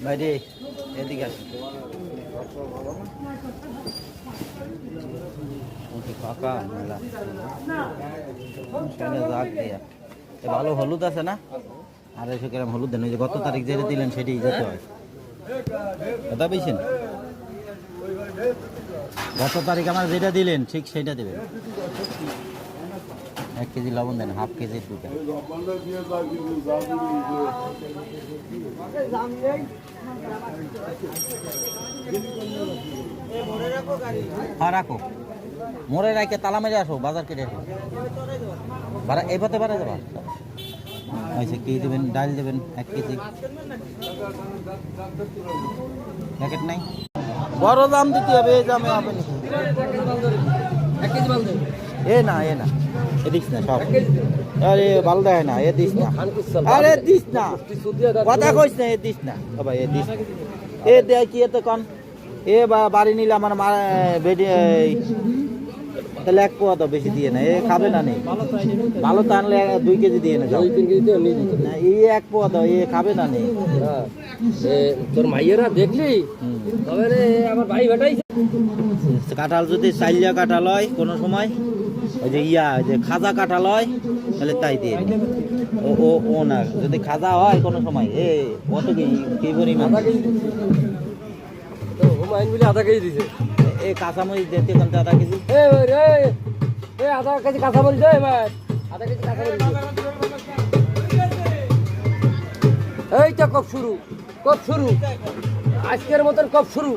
বাইরে এদিকে আসি ফাঁকা মেলা জাগ দিয়া ভালো হলুদ আছে না 250 গ্রাম হলুদ দেন ওই যে গত তারিখ যেটা দিলেন সেটাই যেতে হয় কথা পেয়েছেন গত তারিখ আমার যেটা দিলেন ঠিক সেটা দেবেন 1 কেজি লবণ দেন হাফ কেজি দুটা হ্যাঁ রাখো মোড়ে রাখে তালা মেরে আসো বাজার কেটে আসো এই পথে বাড়া যাবা আচ্ছা কি দেবেন ডাল দেবেন 1 কেজি প্যাকেট নাই বড় দাম দিতে হবে এই দামে হবে না 1 কেজি মাল দেন এ না এ দিস না সব আরে ভালো দেয় না এ দিস না আরে দিস না কথা কইস না এ দিস না ভাই এ দিস এ দেয় কি এত কন এ বাড়ি নিলে আমার বেডি তাহলে 1 পোয়া তো বেশি দিয়ে না এ খাবে না নেই ভালো তো আনলে 2 কেজি দিয়ে না 2-3 কেজি তো নিয়ে দিতে না এই 1 পোয়া দাও এ খাবে না নেই তোর মাইয়েরা দেখলি তবে রে আমার ভাই ভেটাইছে কাঁঠাল যদি চাইলিয়া কাঁঠাল হয় কোনো সময় ওই যে যে খাজা কাঁঠাল হয় তাহলে তাই দিয়ে ও না যদি খাজা হয় কোনো সময় কত কি পরিমাণ তো হুমায়ুন বলে আধা কেজি দিছে কাঁচামরিচ দিতে কোনটা 1/2 কেজি আধা কেজি কাঁচামরিচ দে ভাই আধা কেজি কাঁচামরিচ এইটা কব শুরু আজকের মতন কব শুরু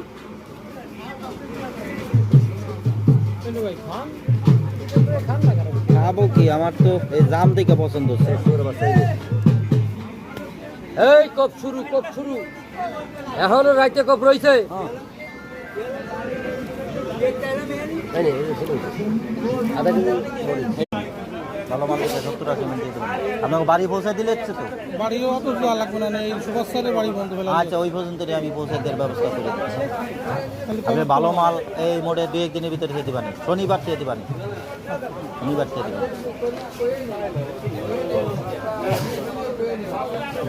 খাবো কি আমার তো এই জাম থেকে পছন্দ হচ্ছে এই কব শুরু এখনো রাইতে কব রইছে আধা কেজি ভালো মাল 70-80 মিনিট দিয়ে দেবেন আপনাকে বাড়ি পৌঁছে দিলে তো বাড়িও অত যাওয়া লাগবে না এই সুভাষের বাড়ি বন্ধ হয়ে আচ্ছা ওই পর্যন্তই আমি পৌঁছে দেওয়ার ব্যবস্থা করে দিচ্ছি আপনি ভালো মাল এই মোড়ে 2-1 দিনের ভিতরে খেতে পারেন শনিবার খেতে পারেন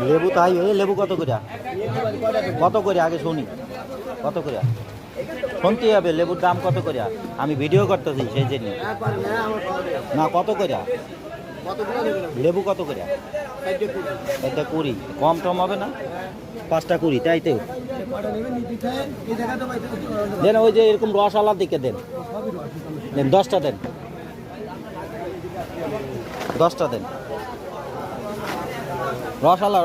লেবু তাই লেবু কত করে আগে শুনি কত করে শুনতেই হবে লেবুর দাম কত করে আমি ভিডিও করতেছি সেই জন্য না কত করে লেবু কত করে এটা 20 কম টম হবে না 5টা 20 তাই তো দেন ওই যে এরকম রসালার দিকে দেন 10টা দেন 10টা দেন রসালা